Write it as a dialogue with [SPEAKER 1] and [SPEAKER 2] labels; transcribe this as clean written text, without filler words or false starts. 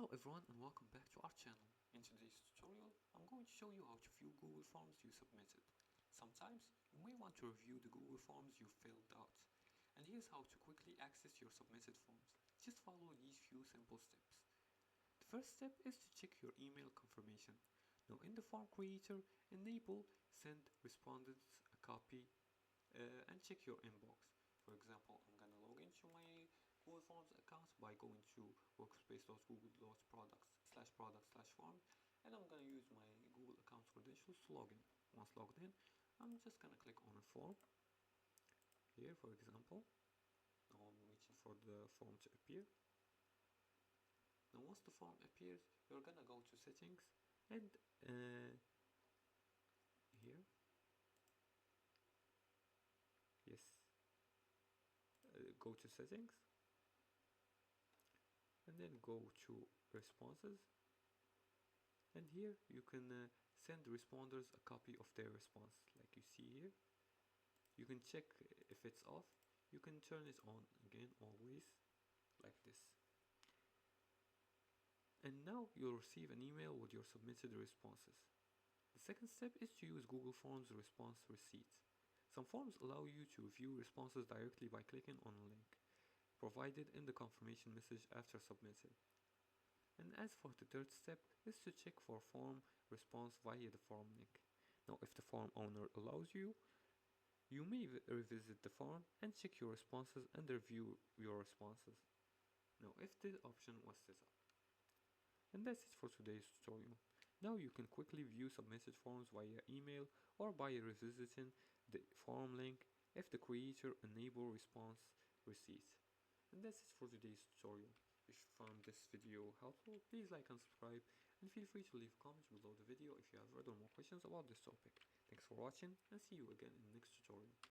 [SPEAKER 1] Hello everyone and welcome back to our channel. In today's tutorial, I'm going to show you how to view Google Forms you submitted. Sometimes you may want to review the Google Forms you filled out. And here's how to quickly access your submitted forms. Just follow these few simple steps. The first step is to check your email confirmation. Now in the form creator, enable send respondents a copy and check your inbox. For example, I'm gonna log into my Google Forms account by going to workspace.google.products/form, and I'm gonna use my Google account credentials to log in. Once logged in, I'm just gonna click on a form here, for example. Now I'm waiting for the form to appear. Now once the form appears, you're gonna go to settings and here, yes, go to settings and then go to responses, and here you can send responders a copy of their response like you see here. You can check if it's off. You can turn it on again always like this, and now you'll receive an email with your submitted responses. The second step is to use Google Forms response receipt. Some forms allow you to view responses directly by clicking on a link provided in the confirmation message after submitting. And as for the third step is to check for form response via the form link. Now if the form owner allows you, you may revisit the form and check your responses and review your responses. Now if this option was set up. And that's it for today's tutorial. Now you can quickly view submitted forms via email or by revisiting the form link if the creator enable response receipt. And that's it for today's tutorial. If you found this video helpful, please like and subscribe, and feel free to leave comments below the video if you have further more questions about this topic. Thanks for watching, and see you again in the next tutorial.